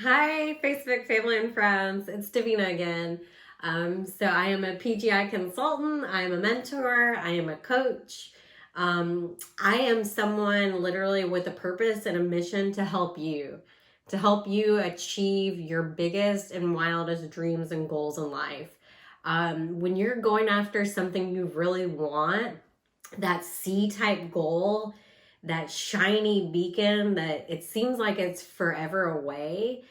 Hi, Facebook family and friends. It's Davina again. So I am a PGI consultant. I am a mentor. I am a coach. I am someone literally with a purpose and a mission to help you achieve your biggest and wildest dreams and goals in life. When you're going after something you really want, that C-type goal, that shiny beacon that it seems like it's forever away,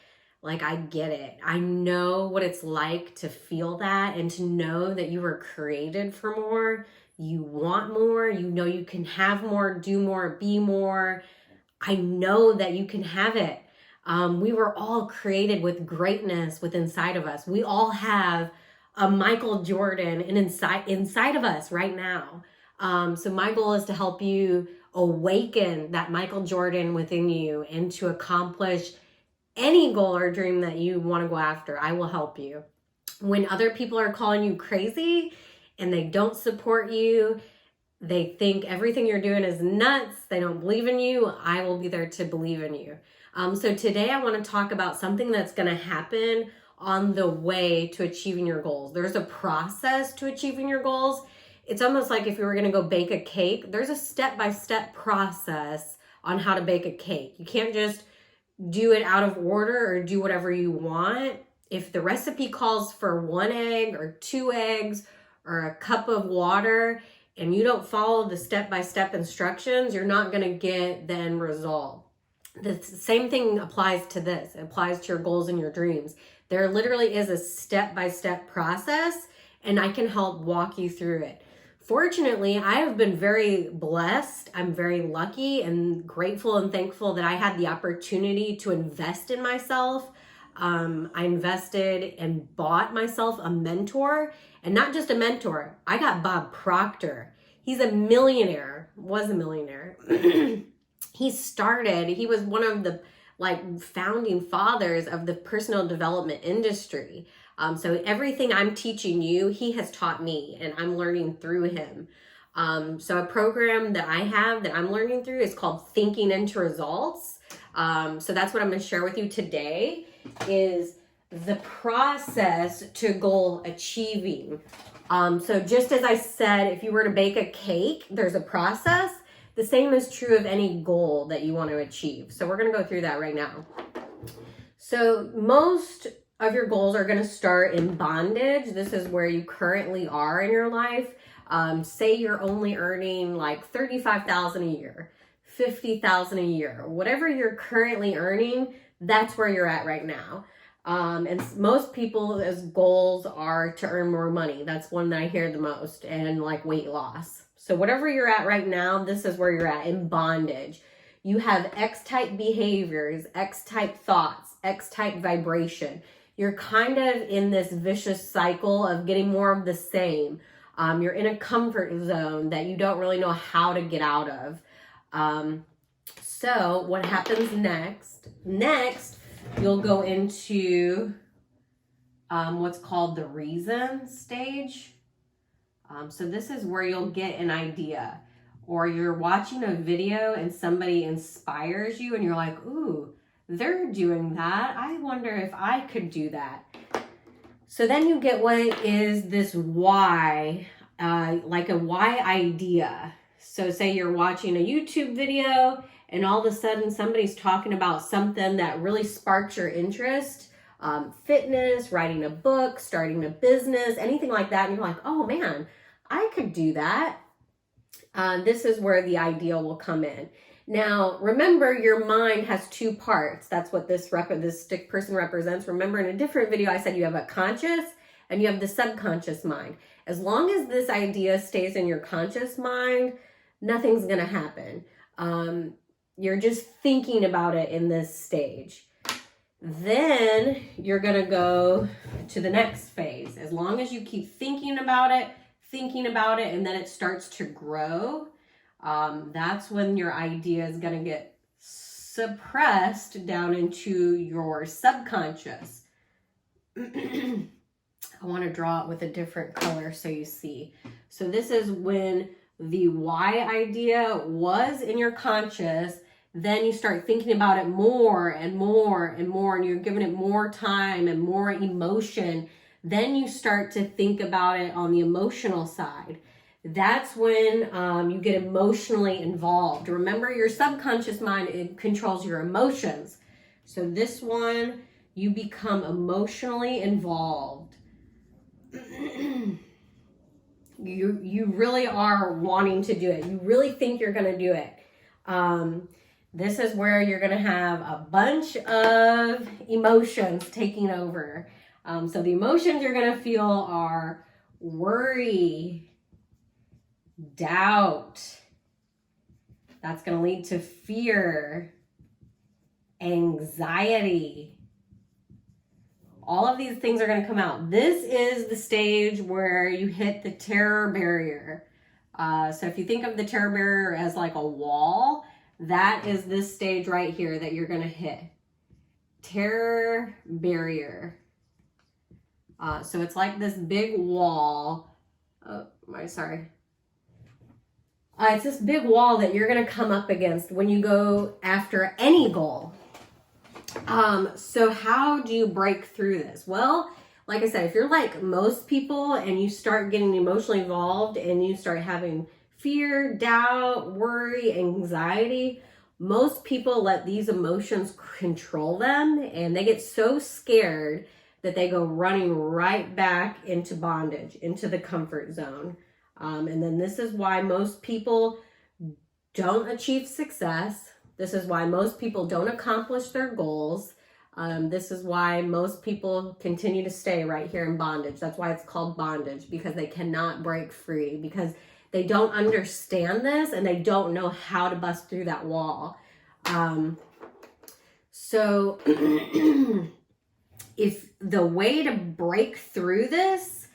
like I get it. I know what it's like to feel that and to know that you were created for more. You want more. You know you can have more, do more, be more. I know that you can have it. We were all created with greatness within inside of us. We all have a Michael Jordan inside of us right now. So my goal is to help you awaken that Michael Jordan within you and to accomplish any goal or dream that you want to go after. I will help you. When other people are calling you crazy and they don't support you, they think everything you're doing is nuts, they don't believe in you, I will be there to believe in you. So today I want to talk about something that's going to happen on the way to achieving your goals. There's a process to achieving your goals. It's almost like if you were going to go bake a cake, there's a step-by-step process on how to bake a cake. You can't just do it out of order or do whatever you want. If the recipe calls for 1 egg or 2 eggs or a cup of water and you don't follow the step-by-step instructions, you're not going to get the end result. The same thing applies to this. It applies to your goals and your dreams. There literally is a step-by-step process, and I can help walk you through it. Fortunately, I have been very blessed. I'm very lucky and grateful and thankful that I had the opportunity to invest in myself. I invested and bought myself a mentor, and not just a mentor. I got Bob Proctor. He's a millionaire, was a millionaire. He was one of the founding fathers of the personal development industry. So everything I'm teaching you, he has taught me, and I'm learning through him. So a program that I have that I'm learning through is called Thinking into Results. So that's what I'm going to share with you today is the process to goal achieving. So just as I said, if you were to bake a cake, there's a process. The same is true of any goal that you want to achieve. So we're going to go through that right now. So most of your goals are going to start in bondage. This is where you currently are in your life. Say you're only earning like $35,000 a year, $50,000 a year, whatever you're currently earning, that's where you're at right now. And most people's goals are to earn more money. That's one that I hear the most, and like weight loss. So whatever you're at right now, this is where you're at in bondage. You have X-type behaviors, X-type thoughts, X-type vibration. You're kind of in this vicious cycle of getting more of the same. You're in a comfort zone that you don't really know how to get out of. So what happens next? Next, you'll go into what's called the reason stage. So this is where you'll get an idea, or you're watching a video and somebody inspires you and you're like, ooh, they're doing that. I wonder if I could do that. So then you get what is this why, like a why idea. So say you're watching a YouTube video and all of a sudden somebody's talking about something that really sparks your interest, fitness, writing a book, starting a business, anything like that. And you're like, oh man, I could do that. This is where the idea will come in. Now, remember, your mind has 2 parts. That's what this stick person represents. Remember, in a different video, I said you have a conscious and you have the subconscious mind. As long as this idea stays in your conscious mind, nothing's going to happen. You're just thinking about it in this stage. Then you're going to go to the next phase. As long as you keep thinking about it, and then it starts to grow, that's when your idea is going to get suppressed down into your subconscious. I want to draw it with a different color so you see. So this is when the why idea was in your conscious, then you start thinking about it more and more and more, and you're giving it more time and more emotion. Then you start to think about it on the emotional side. That's when you get emotionally involved. Remember, your subconscious mind, it controls your emotions. So this one, you become emotionally involved. You really are wanting to do it. You really think you're going to do it. This is where you're going to have a bunch of emotions taking over. So the emotions you're going to feel are worry, doubt. That's going to lead to fear, anxiety. All of these things are going to come out. This is the stage where you hit the terror barrier. So if you think of the terror barrier as like a wall, that is this stage right here that you're going to hit. Terror barrier. So it's like this big wall. It's this big wall that you're going to come up against when you go after any goal. So how do you break through this? Well, like I said, if you're like most people and you start getting emotionally involved and you start having fear, doubt, worry, anxiety, most people let these emotions control them, and they get so scared that they go running right back into bondage, into the comfort zone. And then this is why most people don't achieve success. This is why most people don't accomplish their goals. This is why most people continue to stay right here in bondage. That's why it's called bondage, because they cannot break free, because they don't understand this and they don't know how to bust through that wall. So if the way to break through this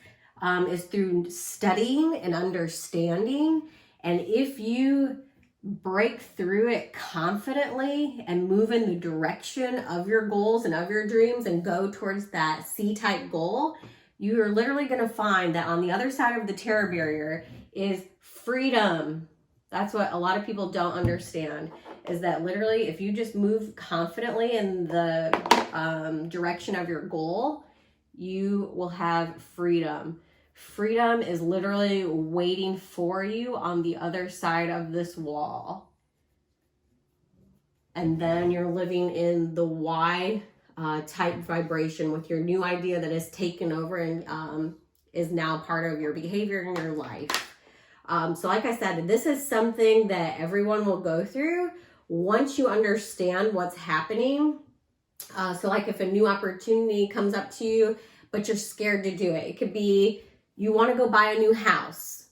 is through studying and understanding, and if you break through it confidently and move in the direction of your goals and of your dreams and go towards that C-type goal, you are literally going to find that on the other side of the terror barrier is freedom. That's what a lot of people don't understand, is that literally if you just move confidently in the direction of your goal, you will have freedom. Freedom is literally waiting for you on the other side of this wall. And then you're living in the Y type vibration with your new idea that has taken over and is now part of your behavior in your life. So like I said, this is something that everyone will go through once you understand what's happening. So like if a new opportunity comes up to you, but you're scared to do it. It could be you want to go buy a new house.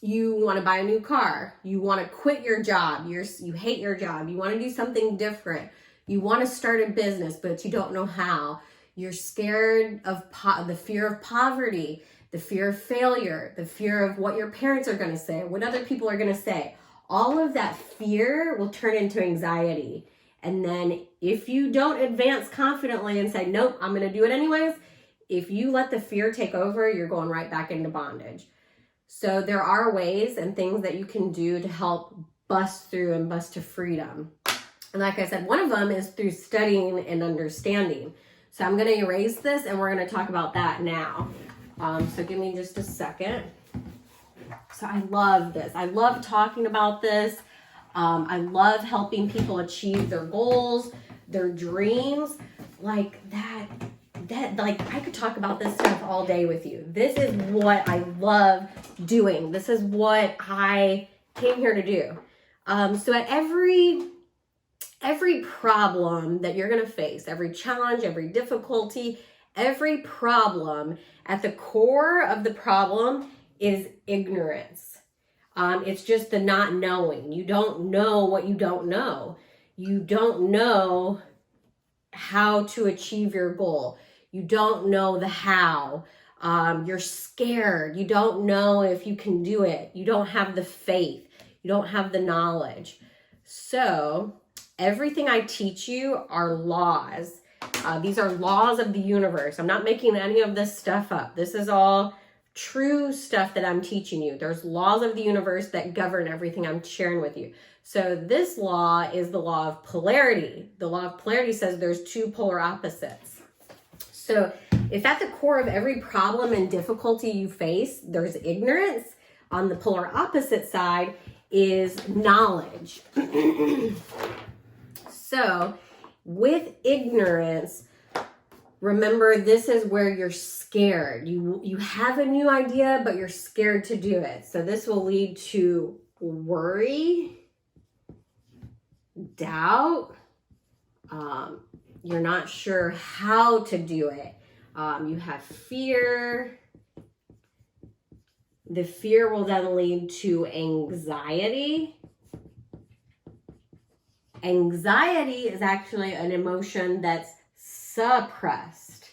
You want to buy a new car. You want to quit your job. You hate your job. You want to do something different. You want to start a business, but you don't know how. You're scared of the fear of poverty, the fear of failure, the fear of what your parents are going to say, what other people are going to say. All of that fear will turn into anxiety. And then if you don't advance confidently and say, nope, I'm going to do it anyways, if you let the fear take over, you're going right back into bondage. So there are ways and things that you can do to help bust through and bust to freedom. And like I said, one of them is through studying and understanding. So I'm going to erase this and we're going to talk about that now. So give me just a second. So I love this. I love talking about this. I love helping people achieve their goals, their dreams, like that like I could talk about this stuff all day with you. This is what I love doing. This is what I came here to do. So at every problem that you're going to face, every challenge, every difficulty, every problem, at the core of the problem is ignorance. It's just the not knowing. You don't know what you don't know. You don't know how to achieve your goal. You don't know the how. You're scared. You don't know if you can do it. You don't have the faith. You don't have the knowledge. So everything I teach you are laws. These are laws of the universe. I'm not making any of this stuff up. This is all true stuff that I'm teaching you. There's laws of the universe that govern everything I'm sharing with you. So this law is the law of polarity. The law of polarity says there's two polar opposites. So if at the core of every problem and difficulty you face, there's ignorance, on the polar opposite side is knowledge. So with ignorance, remember, this is where you're scared. You have a new idea, but you're scared to do it. So this will lead to worry, doubt. You're not sure how to do it. You have fear. The fear will then lead to anxiety. Anxiety is actually an emotion that's suppressed.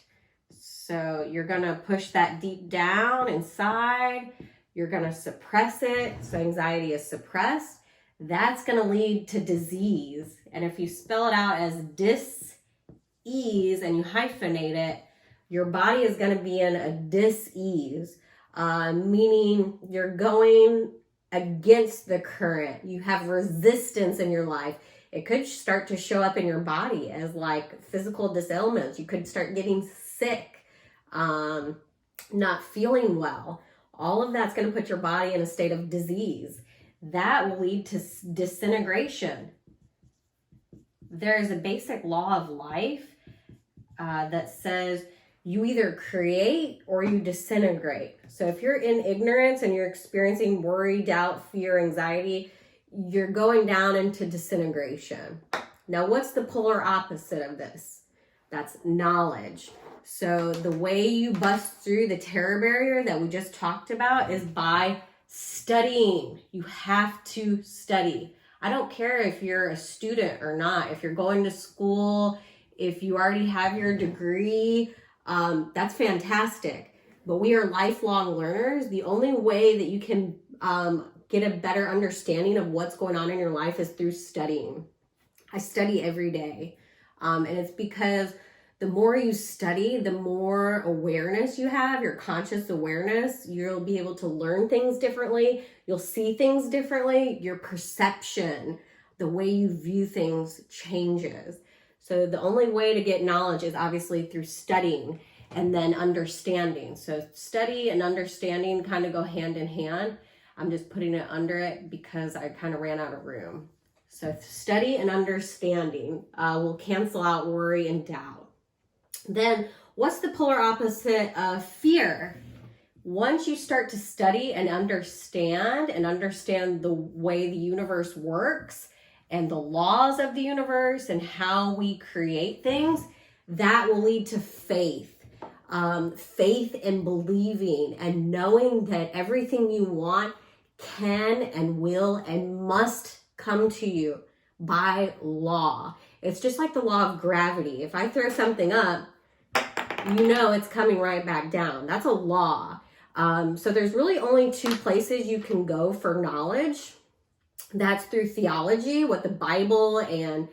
So you're going to push that deep down inside. You're going to suppress it. So anxiety is suppressed. That's going to lead to disease. And if you spell it out as dis-ease and you hyphenate it, your body is going to be in a dis-ease, meaning you're going against the current. You have resistance in your life. It could start to show up in your body as like physical disailments. You could start getting sick, not feeling well. All of that's going to put your body in a state of disease. That will lead to disintegration. There's a basic law of life that says you either create or you disintegrate. So if you're in ignorance and you're experiencing worry, doubt, fear, anxiety, you're going down into disintegration. Now, what's the polar opposite of this? That's knowledge. So the way you bust through the terror barrier that we just talked about is by studying. You have to study. I don't care if you're a student or not, if you're going to school, if you already have your degree, that's fantastic. But we are lifelong learners. The only way that you can get a better understanding of what's going on in your life is through studying. I study every day. And it's because the more you study, the more awareness you have, your conscious awareness, you'll be able to learn things differently. You'll see things differently. Your perception, the way you view things changes. So the only way to get knowledge is obviously through studying and then understanding. So study and understanding kind of go hand in hand. I'm just putting it under it because I kind of ran out of room. So study and understanding will cancel out worry and doubt. Then what's the polar opposite of fear? Once you start to study and understand the way the universe works and the laws of the universe and how we create things, that will lead to faith. Faith and believing and knowing that everything you want can and will and must come to you by law. It's just like the law of gravity. If I throw something up, you know it's coming right back down. That's a law. So there's really only two places you can go for knowledge. That's through theology, what the Bible and,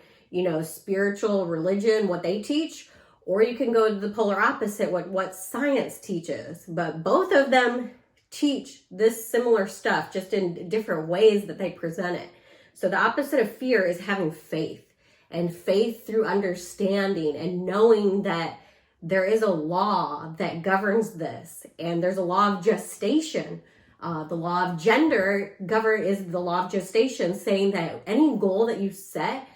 spiritual religion, what they teach, or you can go to the polar opposite, what science teaches. But both of them teach this similar stuff, just in different ways that they present it. So the opposite of fear is having faith, and faith through understanding and knowing that there is a law that governs this, and there's a law of gestation. The law of gender is the law of gestation, saying that any goal that you set,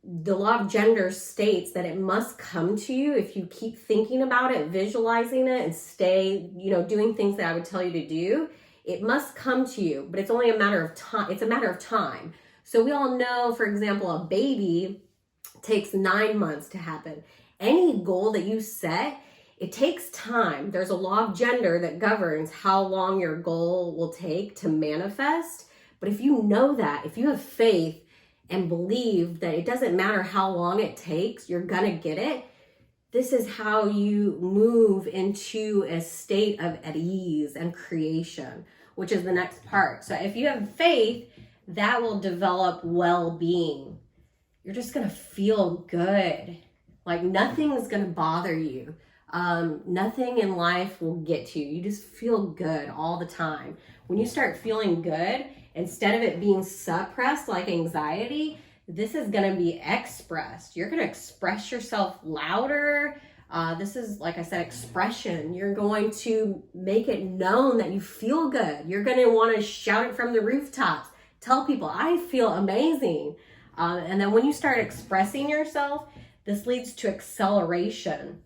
the law of gender states that it must come to you if you keep thinking about it, visualizing it, and stay, doing things that I would tell you to do. It must come to you, but it's only a matter of time. It's a matter of time. So we all know, for example, a baby takes 9 months to happen. Any goal that you set, it takes time. There's a law of gender that governs how long your goal will take to manifest. But if you know that, if you have faith and believe that it doesn't matter how long it takes, you're gonna get it. This is how you move into a state of at ease and creation, which is the next part. So if you have faith, that will develop well-being. You're just gonna feel good. Like nothing's gonna bother you. nothing in life will get to you. You just feel good all the time. When you start feeling good, instead of it being suppressed like anxiety, this is going to be expressed. You're going to express yourself louder. This is, like I said, expression. You're going to make it known that you feel good. You're going to want to shout it from the rooftops. Tell people, I feel amazing. And then when you start expressing yourself, this leads to acceleration.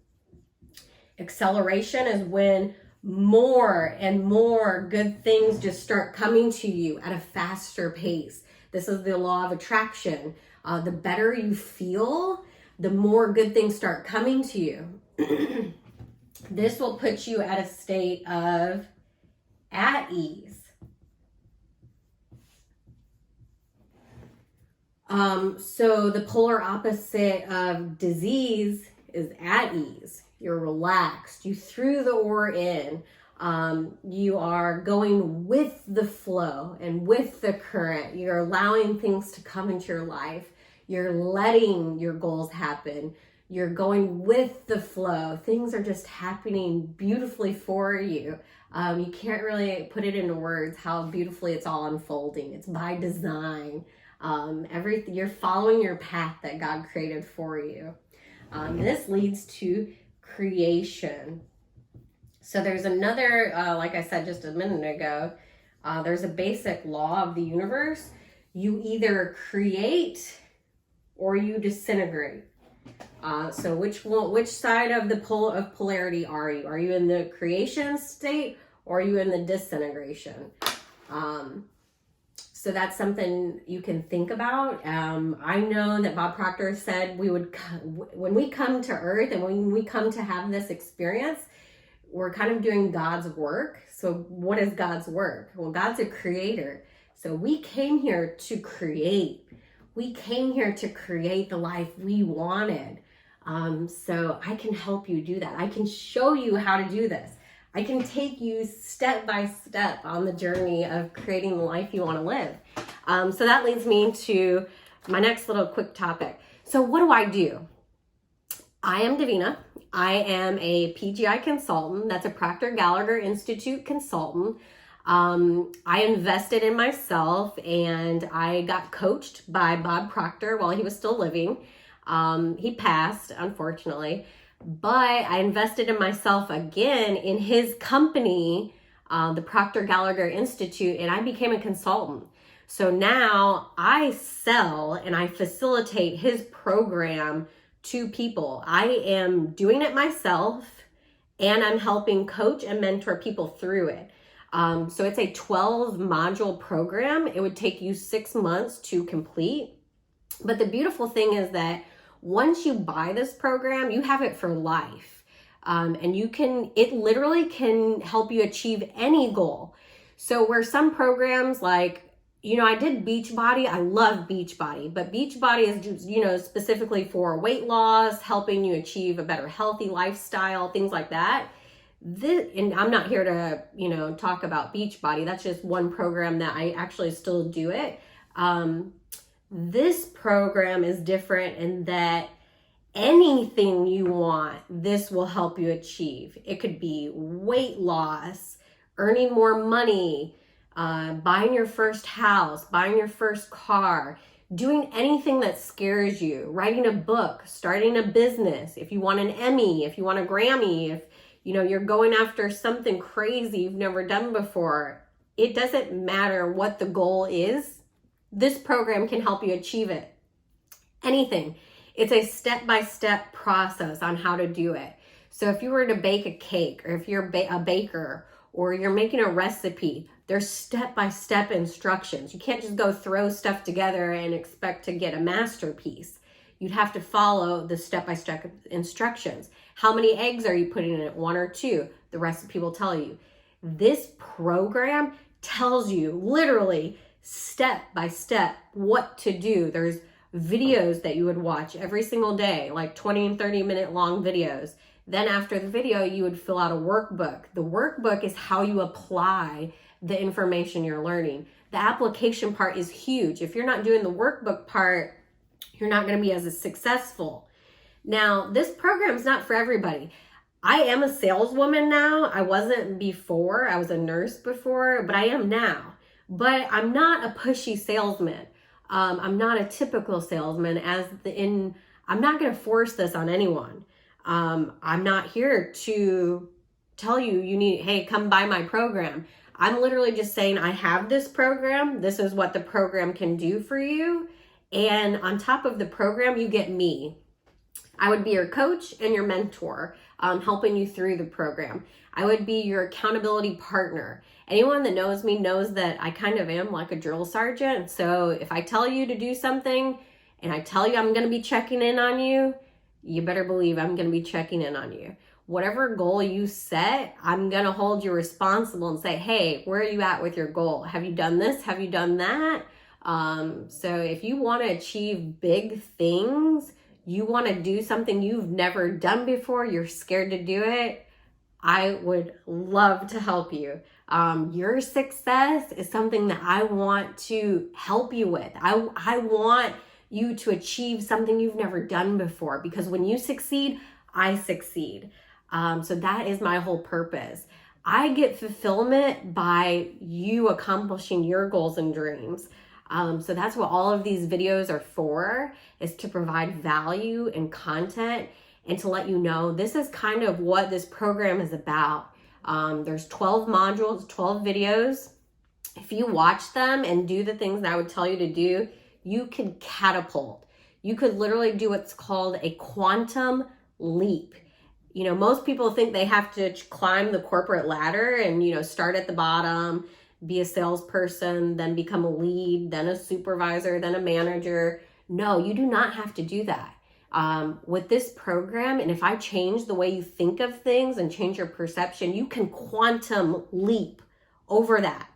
Acceleration is when more and more good things just start coming to you at a faster pace. This is the law of attraction. The better you feel, the more good things start coming to you. This will put you at a state of at ease. So the polar opposite of disease is at ease. You're relaxed. You threw the oar in. You are going with the flow and with the current. You're allowing things to come into your life. You're letting your goals happen. You're going with the flow. Things are just happening beautifully for you. You can't really put it into words how beautifully it's all unfolding. It's by design. You're following your path that God created for you. This leads to creation. So there's another, like I said just a minute ago, there's a basic law of the universe. You either create or you disintegrate. So which side of the pole of polarity are you? Are you in the creation state or are you in the disintegration? So that's something you can think about. I know that Bob Proctor said when we come to Earth and when we come to have this experience, we're kind of doing God's work. So what is God's work? Well, God's a creator. So we came here to create. We came here to create the life we wanted. So I can help you do that. I can show you how to do this. I can take you step by step on the journey of creating the life you want to live. So that leads me to my next little quick topic. So what do I do? I am Davina. I am a PGI consultant. That's a Proctor Gallagher Institute consultant. I invested in myself and I got coached by Bob Proctor while he was still living. He passed, unfortunately, but I invested in myself again in his company, the Proctor Gallagher Institute, and I became a consultant. So now I sell and I facilitate his program to people. I am doing it myself and I'm helping coach and mentor people through it. So it's a 12 module program. It would take you 6 months to complete. But the beautiful thing is that once you buy this program, you have it for life. And it literally can help you achieve any goal. So where some programs like, I did Beachbody. I love Beachbody, but Beachbody is just, specifically for weight loss, helping you achieve a better healthy lifestyle, things like that. And I'm not here to, talk about Beachbody. That's just one program that I actually still do it. This program is different in that anything you want, this will help you achieve. It could be weight loss, earning more money, buying your first house, buying your first car, doing anything that scares you, writing a book, starting a business. If you want an Emmy, if you want a Grammy, if you're going after something crazy you've never done before, it doesn't matter what the goal is. This program can help you achieve it. Anything. It's a step-by-step process on how to do it. So if you were to bake a cake, or if you're a baker, or you're making a recipe, there's step-by-step instructions. You can't just go throw stuff together and expect to get a masterpiece. You'd have to follow the step-by-step instructions. How many eggs are you putting in it? 1 or 2? The recipe will tell you. This program tells you literally step by step what to do. There's videos that you would watch every single day, like 20 and 30 minute long videos. Then after the video, you would fill out a workbook. The workbook is how you apply the information you're learning. The application part is huge. If you're not doing the workbook part, you're not going to be as successful. Now, this program is not for everybody. I am a saleswoman now. I wasn't before. I was a nurse before, but I am now. But I'm not a pushy salesman. I'm not a typical salesman. I'm not going to force this on anyone. I'm not here to tell you hey, come buy my program. I'm literally just saying, I have this program. This is what the program can do for you. And on top of the program, you get me. I would be your coach and your mentor, helping you through the program. I would be your accountability partner. Anyone that knows me knows that I kind of am like a drill sergeant. So if I tell you to do something and I tell you I'm going to be checking in on you, you better believe I'm going to be checking in on you. Whatever goal you set, I'm going to hold you responsible and say, hey, where are you at with your goal? Have you done this? Have you done that? So if you want to achieve big things, you want to do something you've never done before, you're scared to do it, I would love to help you. Your success is something that I want to help you with. I want you to achieve something you've never done before, because when you succeed, I succeed. So that is my whole purpose. I get fulfillment by you accomplishing your goals and dreams. So that's what all of these videos are for, is to provide value and content and to let you know this is kind of what this program is about. There's 12 modules, 12 videos. If you watch them and do the things that I would tell you to do, you could catapult. You could literally do what's called a quantum leap. You know, most people think they have to climb the corporate ladder and, start at the bottom, be a salesperson, then become a lead, then a supervisor, then a manager. No, you do not have to do that. With this program, and if I change the way you think of things and change your perception, you can quantum leap over that.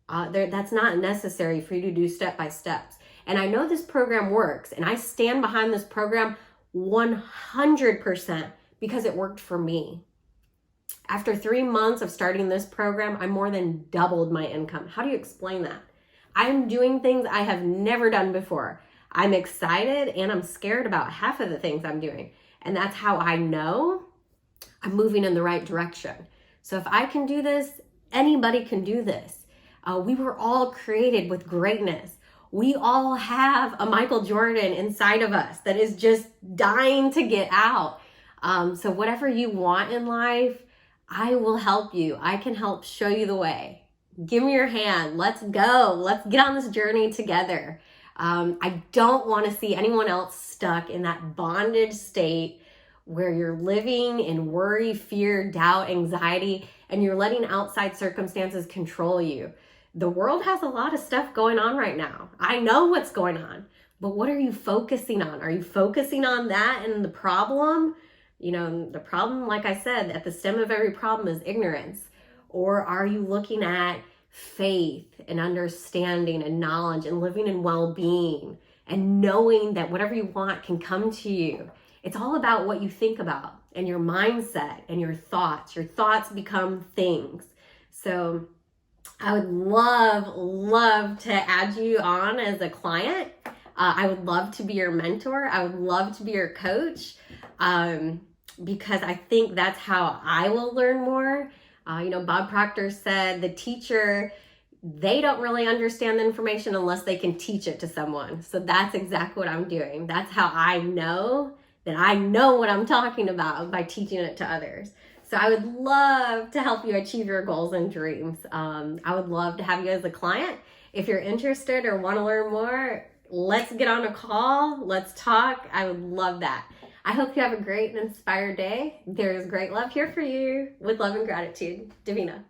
That's not necessary for you to do step by steps. And I know this program works, and I stand behind this program 100% because it worked for me. After 3 months of starting this program, I more than doubled my income. How do you explain that? I'm doing things I have never done before. I'm excited and I'm scared about half of the things I'm doing. And that's how I know I'm moving in the right direction. So if I can do this, anybody can do this. We were all created with greatness. We all have a Michael Jordan inside of us that is just dying to get out. So whatever you want in life, I will help you. I can help show you the way. Give me your hand. Let's go. Let's get on this journey together. I don't want to see anyone else stuck in that bondage state where you're living in worry, fear, doubt, anxiety, and you're letting outside circumstances control you. The world has a lot of stuff going on right now. I know what's going on, but what are you focusing on? Are you focusing on that and the problem? The problem, like I said, at the stem of every problem is ignorance. Or are you looking at faith and understanding and knowledge and living in well-being and knowing that whatever you want can come to you? It's all about what you think about and your mindset and your thoughts. Your thoughts become things. So I would love to add you on as a client. I would love to be your mentor. I would love to be your coach, because I think that's how I will learn more. Bob Proctor said the teacher, they don't really understand the information unless they can teach it to someone. So that's exactly what I'm doing. That's how I know that I know what I'm talking about, by teaching it to others. So I would love to help you achieve your goals and dreams. I would love to have you as a client. If you're interested or want to learn more, let's get on a call. Let's talk. I would love that. I hope you have a great and inspired day. There's great love here for you. With love and gratitude, Davina.